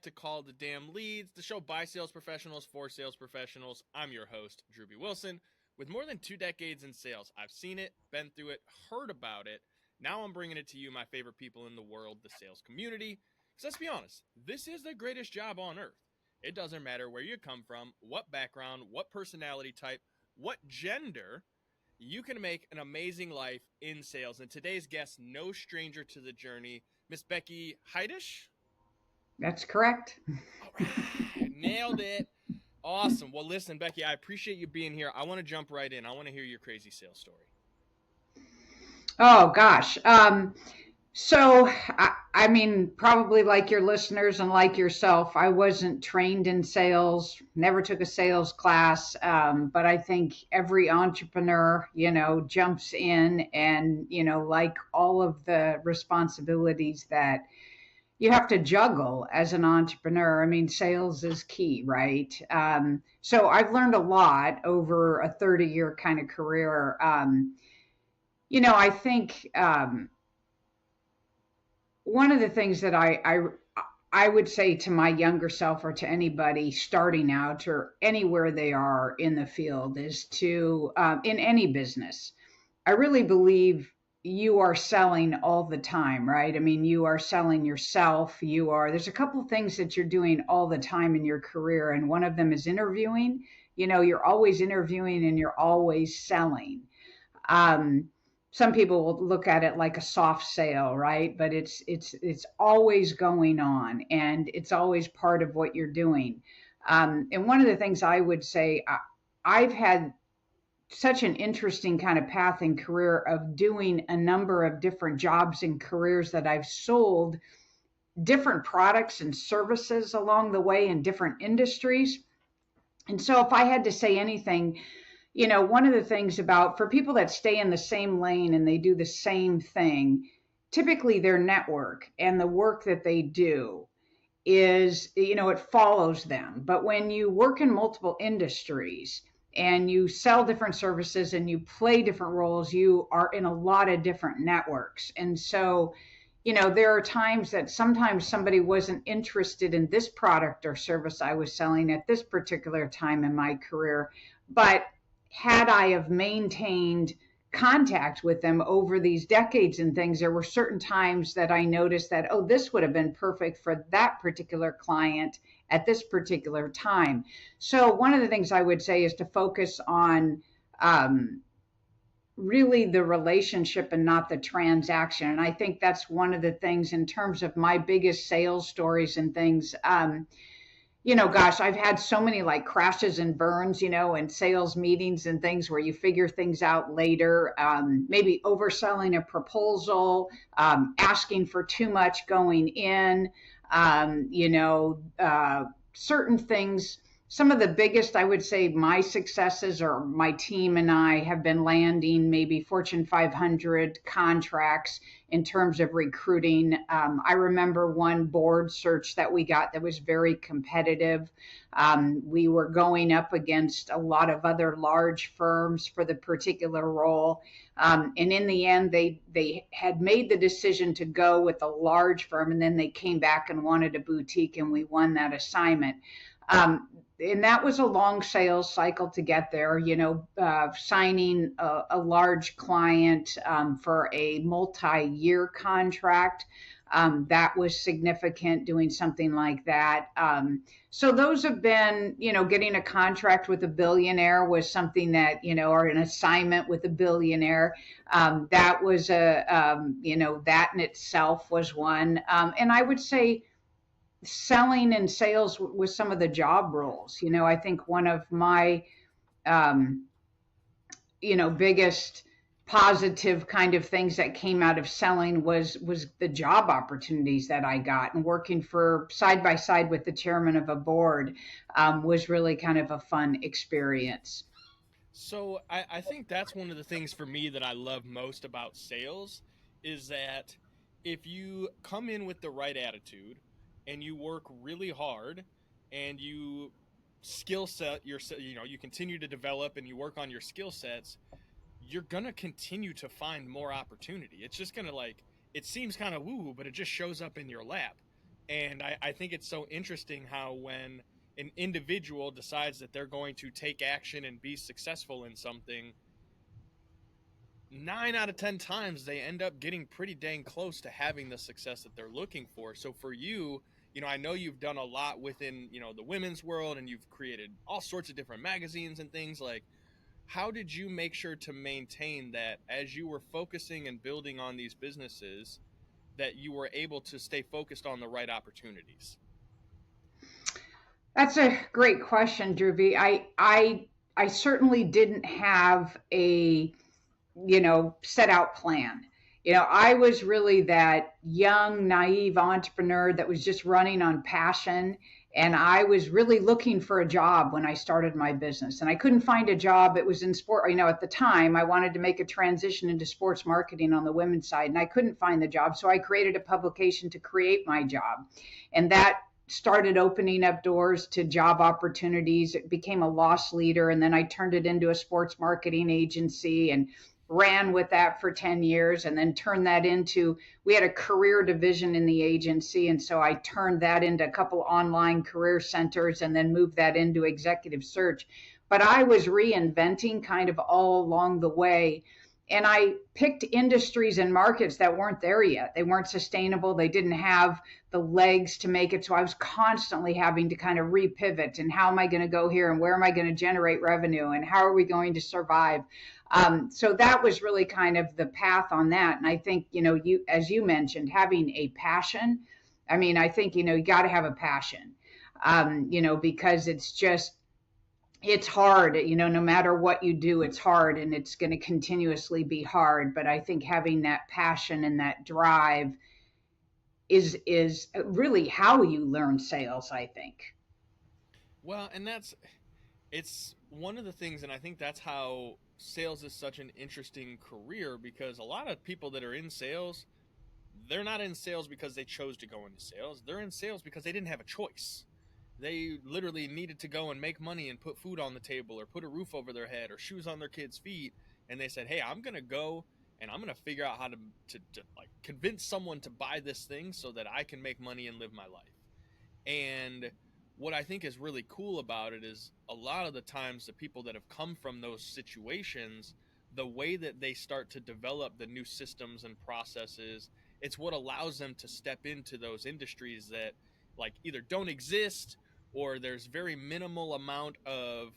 to Call the Damn Leads, the show by sales professionals for sales professionals. I'm your host, Drew B. Wilson. With more than 2 decades in sales, I've seen it, been through it, heard about it. Now I'm bringing it to you, my favorite people in the world, the sales community. Because let's be honest, this is the greatest job on earth. It doesn't matter where you come from, what background, what personality type, what gender. You can make an amazing life in sales. And today's guest, no stranger to the journey, Miss Becky Heidesch. That's correct. All right, nailed it. Awesome. Well, listen, Becky, I appreciate you being here. I want to jump right in. I want to hear your crazy sales story. Oh gosh. I mean, probably like your listeners and like yourself, I wasn't trained in sales, never took a sales class. But I think every entrepreneur, jumps in and, like all of the responsibilities that you have to juggle as an entrepreneur. I mean, sales is key, right? So I've learned a lot over a 30-year kind of career. I think one of the things that I would say to my younger self or to anybody starting out or anywhere they are in the field is to, in any business, I really believe you are selling all the time, right? I mean, you are selling yourself. There's a couple of things that you're doing all the time in your career. And one of them is interviewing. You're always interviewing and you're always selling. Um, some people will look at it like a soft sale, right? But it's always going on, and it's always part of what you're doing. And one of the things I would say, I've had such an interesting kind of path and career of doing a number of different jobs and careers that I've sold different products and services along the way in different industries. And so if I had to say anything, one of the things about for people that stay in the same lane and they do the same thing, typically their network and the work that they do is, it follows them. But when you work in multiple industries and you sell different services and you play different roles, you are in a lot of different networks. And so, there are times that sometimes somebody wasn't interested in this product or service I was selling at this particular time in my career. But had I have maintained contact with them over these decades and things, there were certain times that I noticed that, oh, this would have been perfect for that particular client at this particular time. So one of the things I would say is to focus on really the relationship and not the transaction. And I think that's one of the things in terms of my biggest sales stories and things. Gosh, I've had so many like crashes and burns, and sales meetings and things where you figure things out later, maybe overselling a proposal, asking for too much going in, certain things. Some of the biggest, I would say, my successes or my team and I have been landing maybe Fortune 500 contracts in terms of recruiting. I remember one board search that we got that was very competitive. We were going up against a lot of other large firms for the particular role. And in the end, they had made the decision to go with a large firm, and then they came back and wanted a boutique, and we won that assignment. And that was a long sales cycle to get there, signing a large client for a multi-year contract. That was significant, doing something like that. So those have been, getting a contract with a billionaire was something that, or an assignment with a billionaire. That was that in itself was one. And I would say, selling and sales with some of the job roles. I think one of my, biggest positive kind of things that came out of selling was the job opportunities that I got, and working for side by side with the chairman of a board was really kind of a fun experience. So I think that's one of the things for me that I love most about sales is that if you come in with the right attitude and you work really hard and you skill set your, you continue to develop and you work on your skill sets, you're going to continue to find more opportunity. It's just going to it seems kind of woo, but it just shows up in your lap. And I think it's so interesting how when an individual decides that they're going to take action and be successful in something, 9 out of 10 times they end up getting pretty dang close to having the success that they're looking for. So for you, I know you've done a lot within, the women's world, and you've created all sorts of different magazines and things. Like, how did you make sure to maintain that as you were focusing and building on these businesses, that you were able to stay focused on the right opportunities? That's a great question, Dhruvi. I certainly didn't have a set out plan. I was really that young, naive entrepreneur that was just running on passion. And I was really looking for a job when I started my business. And I couldn't find a job. It was in sport. At the time, I wanted to make a transition into sports marketing on the women's side, and I couldn't find the job. So I created a publication to create my job. And that started opening up doors to job opportunities. It became a loss leader. And then I turned it into a sports marketing agency and ran with that for 10 years, and then turned that into, we had a career division in the agency. And so I turned that into a couple online career centers and then moved that into executive search. But I was reinventing kind of all along the way. And I picked industries and markets that weren't there yet. They weren't sustainable. They didn't have the legs to make it. So I was constantly having to kind of repivot, and how am I going to go here, and where am I going to generate revenue, and how are we going to survive? So that was really kind of the path on that. And I think, as you mentioned, having a passion. I think, you got to have a passion, because it's hard, no matter what you do, it's hard, and it's going to continuously be hard. But I think having that passion and that drive is really how you learn sales, I think. Well, and it's one of the things, and I think that's how sales is such an interesting career, because a lot of people that are in sales, they're not in sales because they chose to go into sales. They're in sales because they didn't have a choice. They literally needed to go and make money and put food on the table, or put a roof over their head, or shoes on their kids' feet. And they said, hey, I'm going to go and I'm going to figure out how to like convince someone to buy this thing so that I can make money and live my life. And what I think is really cool about it is a lot of the times the people that have come from those situations, the way that they start to develop the new systems and processes, it's what allows them to step into those industries that like either don't exist, or there's very minimal amount of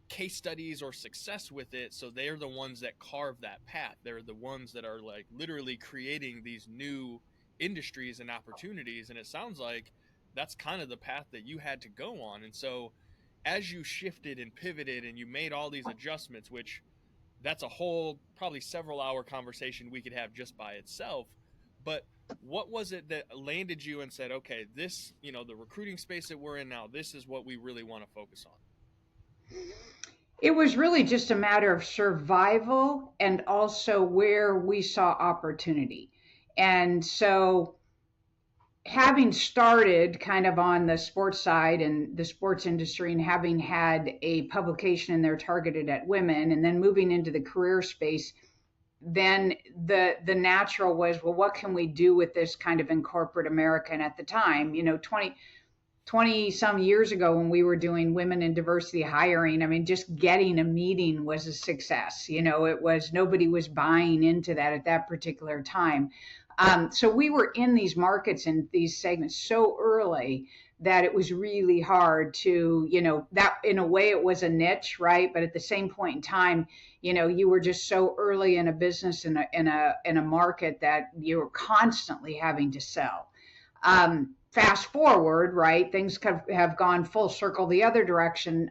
case studies or success with it. So they're the ones that carve that path. They're the ones that are like literally creating these new industries and opportunities. And it sounds like that's kind of the path that you had to go on. And so as you shifted and pivoted and you made all these adjustments, which that's a whole probably several hour conversation we could have just by itself. But what was it that landed you and said, okay, this, the recruiting space that we're in now, this is what we really want to focus on? It was really just a matter of survival, and also where we saw opportunity. And so, having started kind of on the sports side and the sports industry, and having had a publication in there targeted at women, and then moving into the career space, then the natural was, well, what can we do with this kind of in corporate America? And at the time, 20 some years ago, when we were doing women in diversity hiring, just getting a meeting was a success. It was, nobody was buying into that at that particular time. So we were in these markets and these segments so early that it was really hard to, that in a way it was a niche, right? But at the same point in time, you were just so early in a business, in a market, that you were constantly having to sell. Fast forward, right? Things have gone full circle the other direction.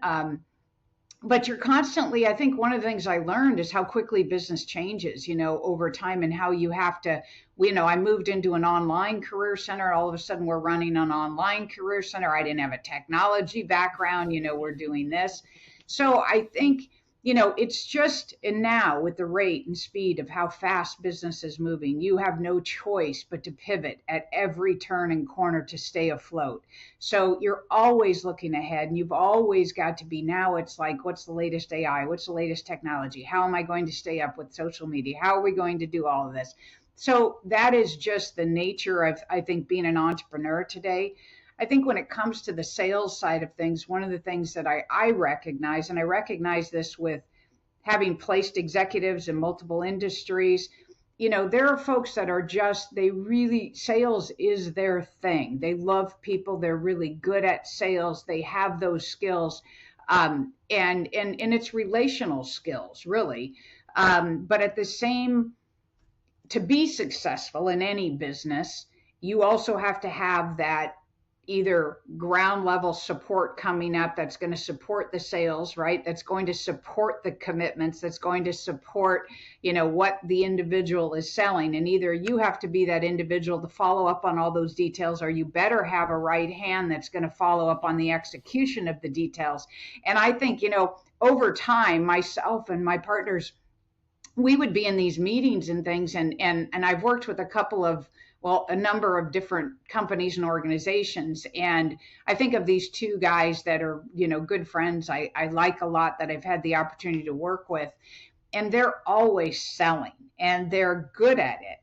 But you're constantly, I think one of the things I learned is how quickly business changes, over time, and how you have to, I moved into an online career center. All of a sudden we're running an online career center. I didn't have a technology background, we're doing this. So I think, it's just, and now with the rate and speed of how fast business is moving, you have no choice but to pivot at every turn and corner to stay afloat. So you're always looking ahead, and you've always got to be. Now it's like, what's the latest AI? What's the latest technology? How am I going to stay up with social media? How are we going to do all of this? So that is just the nature of, I think, being an entrepreneur today. I think when it comes to the sales side of things, one of the things that I recognize, and I recognize this with having placed executives in multiple industries, there are folks that are just, they really, sales is their thing. They love people. They're really good at sales. They have those skills. And it's relational skills, really. But at the same, to be successful in any business, you also have to have that either ground level support coming up that's going to support the sales, right? That's going to support the commitments, that's going to support, what the individual is selling. And either you have to be that individual to follow up on all those details, or you better have a right hand that's going to follow up on the execution of the details. And I think, over time, myself and my partners, we would be in these meetings and things, and I've worked with a number of different companies and organizations, and I think of these two guys that are good friends I like a lot, that I've had the opportunity to work with, and they're always selling and they're good at it.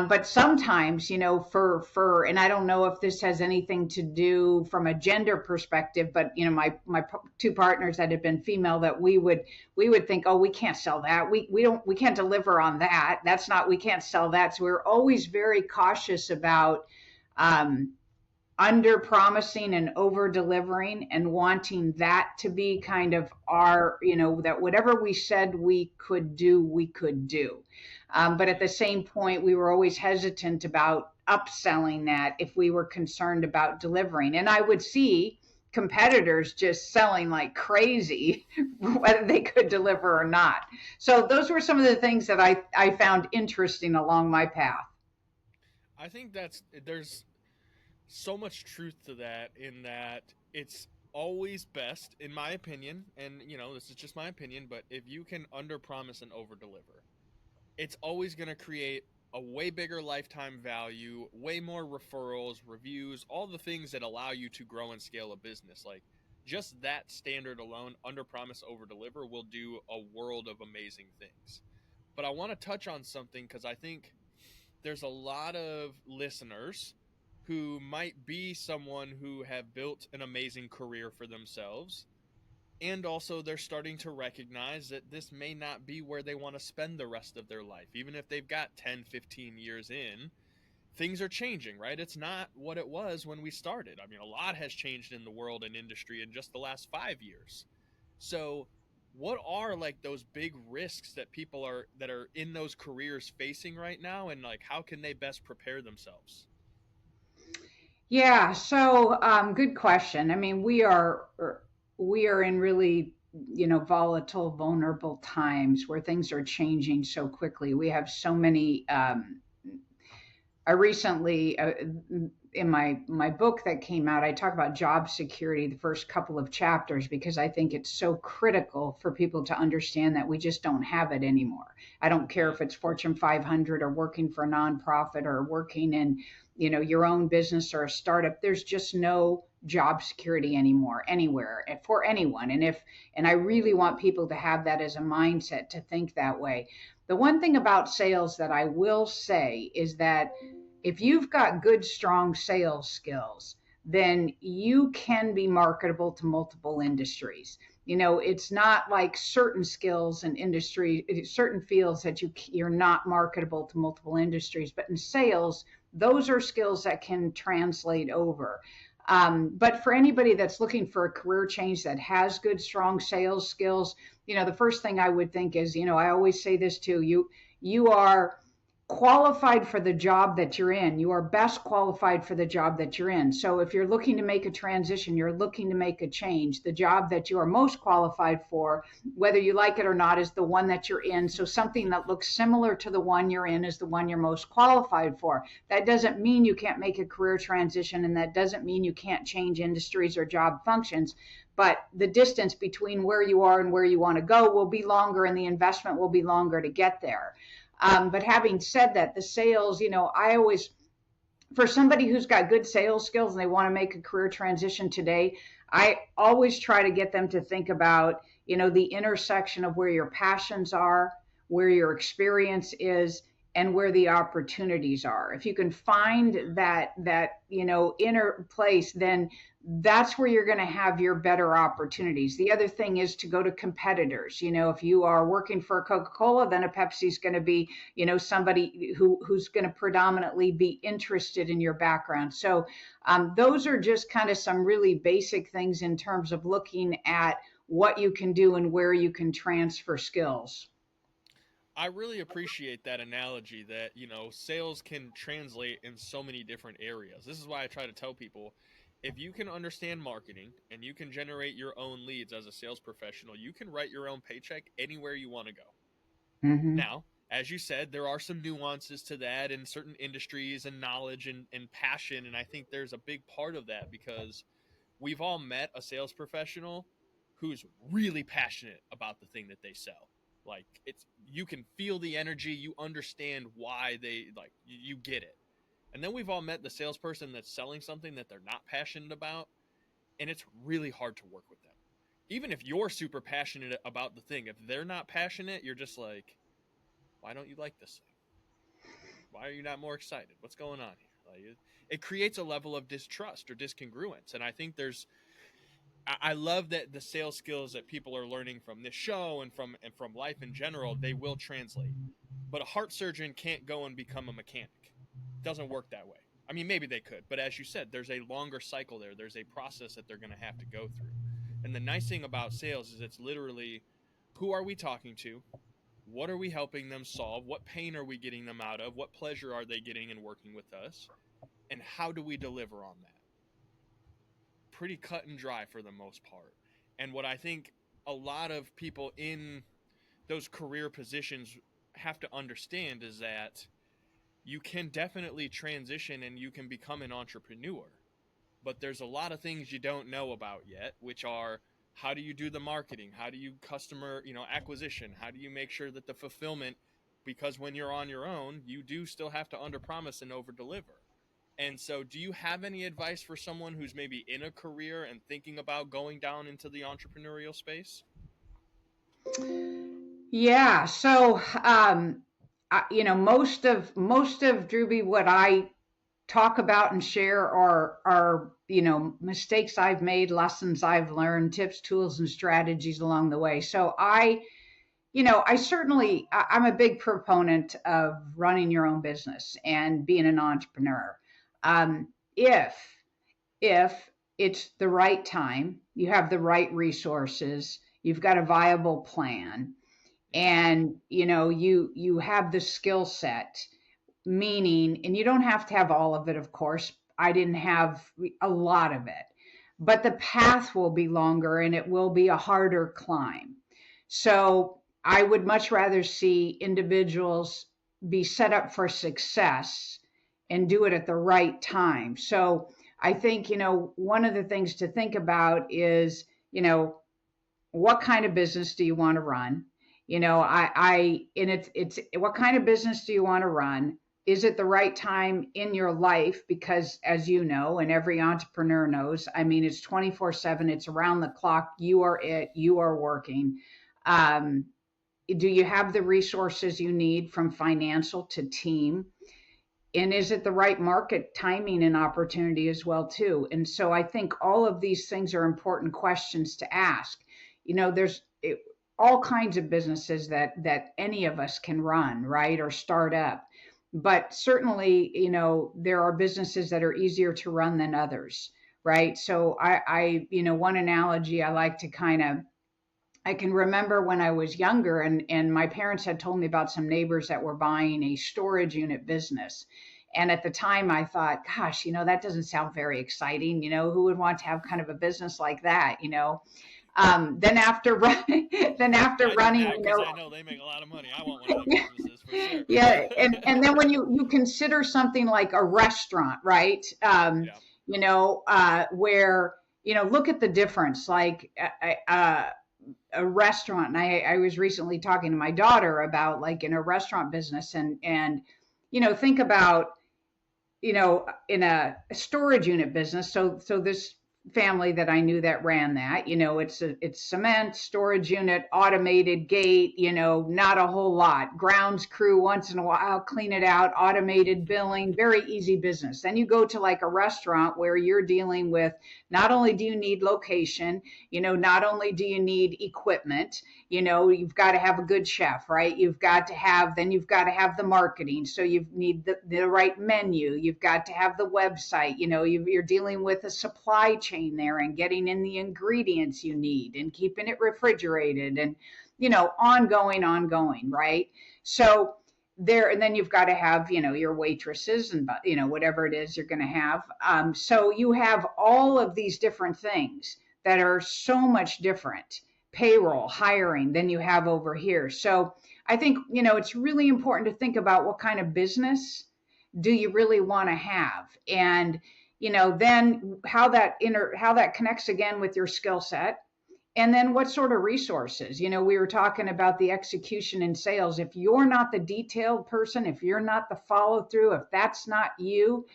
But sometimes, and I don't know if this has anything to do from a gender perspective, but my two partners that had been female, that we would think, oh, we can't sell that. We can't deliver on that. We can't sell that. So we're always very cautious about under promising and over delivering, and wanting that to be kind of our, that whatever we said we could do, we could do. But at the same point, we were always hesitant about upselling that if we were concerned about delivering. And I would see competitors just selling like crazy, whether they could deliver or not. So those were some of the things that I found interesting along my path. I think there's so much truth to that, in that it's always best, in my opinion, and this is just my opinion, but if you can under promise and over deliver, it's always going to create a way bigger lifetime value, way more referrals, reviews, all the things that allow you to grow and scale a business. Like, just that standard alone, under promise, over deliver, will do a world of amazing things. But I want to touch on something, because I think there's a lot of listeners who might be someone who have built an amazing career for themselves, and also they're starting to recognize that this may not be where they want to spend the rest of their life. Even if they've got 10, 15 years in, things are changing, right? It's not what it was when we started. I mean, a lot has changed in the world and industry in just the last 5 years. So what are like those big risks that people that are in those careers facing right now, and like how can they best prepare themselves? Yeah, so good question. I mean, we are in really, volatile, vulnerable times where things are changing so quickly. We have so many. I recently, in my book that came out, I talk about job security, the first couple of chapters, because I think it's so critical for people to understand that we just don't have it anymore. I don't care if it's Fortune 500 or working for a nonprofit or working in, your own business or a startup. There's just no job security anymore, anywhere, for anyone. And I really want people to have that as a mindset, to think that way. The one thing about sales that I will say is that if you've got good, strong sales skills, then you can be marketable to multiple industries. It's not like certain skills and industry, certain fields that you're not marketable to multiple industries, but in sales, those are skills that can translate over. But for anybody that's looking for a career change that has good, strong sales skills, the first thing I would think is, I always say this too, you are qualified for the job that you're in. You are best qualified for the job that you're in. So if you're looking to make a transition, you're looking to make a change, the job that you are most qualified for, whether you like it or not, is the one that you're in. So something that looks similar to the one you're in is the one you're most qualified for. That doesn't mean you can't make a career transition, and that doesn't mean you can't change industries or job functions. but the distance between where you are and where you want to go will be longer, and the investment will be longer to get there. But having said that, the sales, I always, for somebody who's got good sales skills and they want to make a career transition today, I always try to get them to think about, the intersection of where your passions are, where your experience is, and where the opportunities are. If you can find that inner place, then that's where you're going to have your better opportunities. The other thing is to go to competitors. If you are working for Coca-Cola, then a Pepsi's going to be, somebody who's going to predominantly be interested in your background. So those are just kind of some really basic things in terms of looking at what you can do and where you can transfer skills. I really appreciate that analogy that, sales can translate in so many different areas. This is why I try to tell people, if you can understand marketing and you can generate your own leads as a sales professional, you can write your own paycheck anywhere you want to go. Mm-hmm. Now, as you said, there are some nuances to that in certain industries and knowledge and passion. And I think there's a big part of that because we've all met a sales professional who's really passionate about the thing that they sell. Like, you can feel the energy, you understand why you get it. And then we've all met the salesperson that's selling something that they're not passionate about, and it's really hard to work with them. Even if you're super passionate about the thing, if they're not passionate, you're just like, why don't you like this thing? Why are you not more excited? What's going on here? It creates a level of distrust or discongruence. And I think I love that the sales skills that people are learning from this show and from life in general, they will translate. But a heart surgeon can't go and become a mechanic. It doesn't work that way. I mean, maybe they could, but as you said, there's a longer cycle there. There's a process that they're going to have to go through. And the nice thing about sales is it's literally, who are we talking to? What are we helping them solve? What pain are we getting them out of? What pleasure are they getting in working with us? And how do we deliver on that? Pretty cut and dry for the most part. And what I think a lot of people in those career positions have to understand is that you can definitely transition and you can become an entrepreneur, but there's a lot of things you don't know about yet, which are, how do you do the marketing? How do you customer, acquisition? How do you make sure that the fulfillment, because when you're on your own, you do still have to underpromise and overdeliver. And so do you have any advice for someone who's maybe in a career and thinking about going down into the entrepreneurial space? Yeah. So, most of Drewby, what I talk about and share are mistakes I've made, lessons I've learned, tips, tools, and strategies along the way. So I'm a big proponent of running your own business and being an entrepreneur. If it's the right time, you have the right resources, you've got a viable plan, and you have the skill set, meaning, and you don't have to have all of it, of course. I didn't have a lot of it, but the path will be longer and it will be a harder climb. So I would much rather see individuals be set up for success and do it at the right time. So I think, one of the things to think about is, what kind of business do you want to run? It's what kind of business do you want to run? Is it the right time in your life? Because as you know, and every entrepreneur knows, I mean, it's 24/7, it's around the clock. You are working. Do you have the resources you need, from financial to team? And is it the right market timing and opportunity as well too? And so I think all of these things are important questions to ask. There's all kinds of businesses that any of us can run, right, or start up. But certainly, there are businesses that are easier to run than others, right? So I one analogy I like to I can remember when I was younger and my parents had told me about some neighbors that were buying a storage unit business. And at the time I thought, gosh, that doesn't sound very exciting. Who would want to have kind of a business like that, then after running, I know they make a lot of money. I want one of those businesses for sure. Yeah. And then when you consider something like a restaurant, right? Where look at the difference. Like a restaurant, and I was recently talking to my daughter about like in a restaurant business, and think about in a storage unit business. So this family that I knew that ran that, it's cement, storage unit, automated gate, not a whole lot. Grounds crew once in a while, clean it out, automated billing, very easy business. Then you go to like a restaurant where you're dealing with, not only do you need location, not only do you need equipment, you've got to have a good chef, right? You've got to have the marketing. So you need the right menu. You've got to have the website, you're dealing with a supply chain there and getting in the ingredients you need and keeping it refrigerated and, ongoing, right? So there, and then you've got to have, your waitresses and, whatever it is you're going to have. So you have all of these different things that are so much different, payroll, hiring, than you have over here. So I think, it's really important to think about what kind of business do you really want to have, and then how that connects again with your skill set, and then what sort of resources. We were talking about the execution in sales. If you're not the detailed person, if you're not the follow through, if that's not you,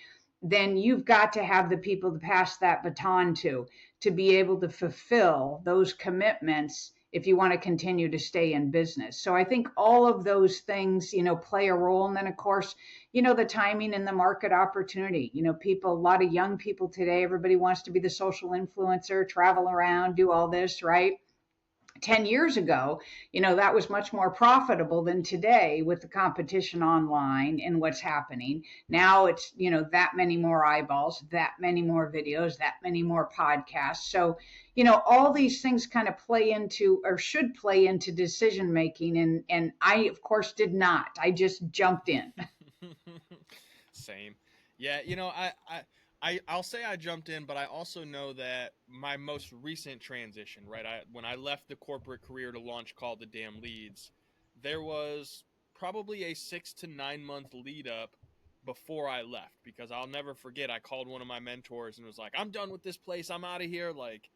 then you've got to have the people to pass that baton to be able to fulfill those commitments if you want to continue to stay in business. So I think all of those things, play a role. And then of course, the timing and the market opportunity. A lot of young people today, everybody wants to be the social influencer, travel around, do all this, right? 10 years ago, that was much more profitable than today with the competition online and what's happening. Now it's, that many more eyeballs, that many more videos, that many more podcasts. So, all these things kind of play into, or should play into, decision making. And I, of course, did not. I just jumped in. Same. Yeah, I'll say I jumped in, but I also know that my most recent transition, right? When I left the corporate career to launch Call the Damn Leads, there was probably a 6 to 9 month lead up before I left, because I'll never forget, I called one of my mentors and was like, I'm done with this place. I'm out of here. Like,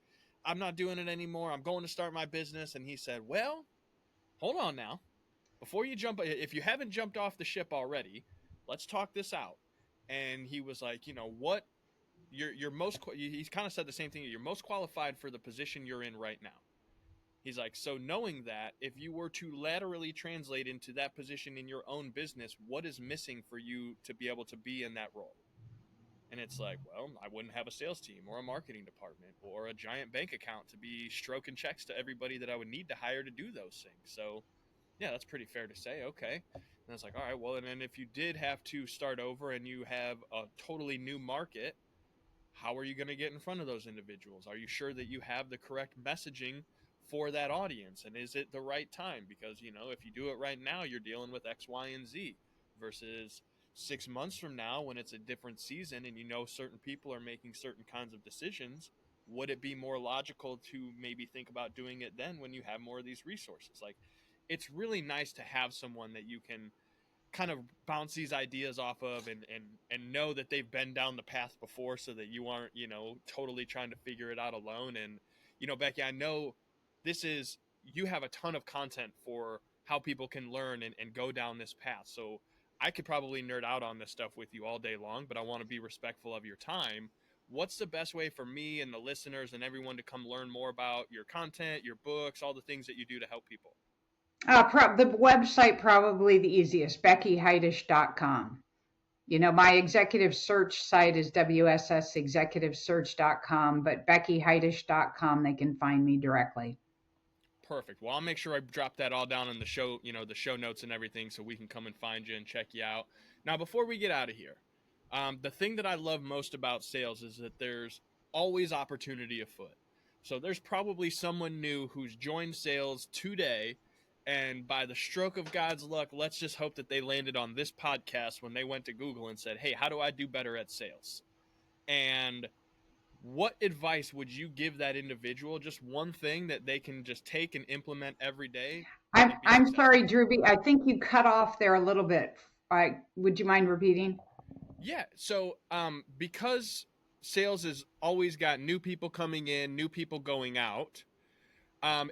I'm not doing it anymore. I'm going to start my business. And he said, well, hold on now. Before you jump, if you haven't jumped off the ship already, let's talk this out. And he was like, what you're most, he's kind of said the same thing. You're most qualified for the position you're in right now. He's like, so knowing that, if you were to laterally translate into that position in your own business, what is missing for you to be able to be in that role? And it's like, well, I wouldn't have a sales team or a marketing department or a giant bank account to be stroking checks to everybody that I would need to hire to do those things. So yeah, that's pretty fair to say. Okay. And I was like, all right, well, and then if you did have to start over and you have a totally new market, how are you going to get in front of those individuals? Are you sure that you have the correct messaging for that audience? And is it the right time? Because, if you do it right now, you're dealing with X, Y, and Z, versus 6 months from now when it's a different season and certain people are making certain kinds of decisions. Would it be more logical to maybe think about doing it then when you have more of these resources? Like, it's really nice to have someone that you can kind of bounce these ideas off of and know that they've been down the path before, so that you aren't, totally trying to figure it out alone. And, Becky, I know you have a ton of content for how people can learn and go down this path. So I could probably nerd out on this stuff with you all day long, but I want to be respectful of your time. What's the best way for me and the listeners and everyone to come learn more about your content, your books, all the things that you do to help people? The website, probably the easiest, BeckyHeidesch.com. My executive search site is WSSexecutivesearch.com, but BeckyHeidesch.com, they can find me directly. Perfect. Well, I'll make sure I drop that all down in the show, the show notes and everything, so we can come and find you and check you out. Now, before we get out of here, the thing that I love most about sales is that there's always opportunity afoot. So there's probably someone new who's joined sales today, and by the stroke of God's luck, let's just hope that they landed on this podcast when they went to Google and said, hey, how do I do better at sales? And what advice would you give that individual? Just one thing that they can just take and implement every day. I'm sorry, Drewby. I think you cut off there a little bit. Would you mind repeating? Yeah. So because sales has always got new people coming in, new people going out.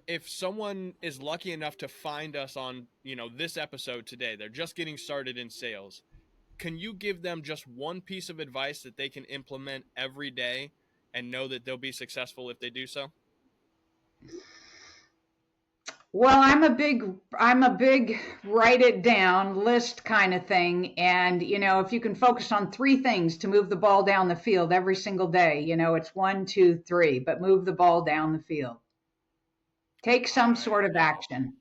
If someone is lucky enough to find us on, this episode today, they're just getting started in sales. Can you give them just one piece of advice that they can implement every day and know that they'll be successful if they do so? Well, I'm a big write it down list kind of thing. And, if you can focus on three things to move the ball down the field every single day, it's 1, 2, 3, but move the ball down the field. Take some I sort of love action.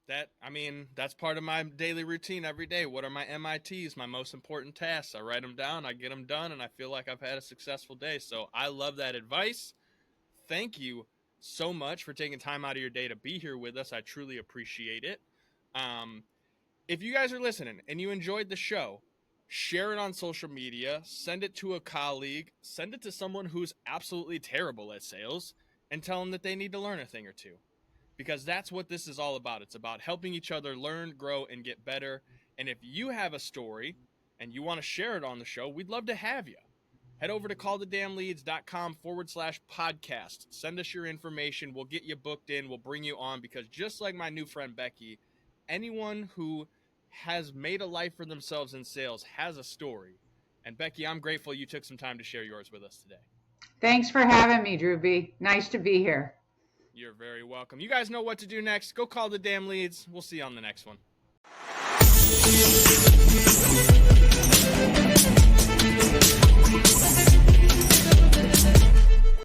that's part of my daily routine every day. What are my MITs, my most important tasks? I write them down, I get them done, and I feel like I've had a successful day. So I love that advice. Thank you so much for taking time out of your day to be here with us. I truly appreciate it. If you guys are listening and you enjoyed the show, share it on social media, send it to a colleague, send it to someone who's absolutely terrible at sales, and tell them that they need to learn a thing or two. Because that's what this is all about. It's about helping each other learn, grow, and get better. And if you have a story and you want to share it on the show, we'd love to have you. Head over to callthedamnleads.com/podcast. Send us your information. We'll get you booked in. We'll bring you on, because just like my new friend Becky, anyone who has made a life for themselves in sales has a story. And Becky, I'm grateful you took some time to share yours with us today. Thanks for having me, Drew B. Nice to be here. You're very welcome. You guys know what to do next. Go call the damn leads. We'll see you on the next one.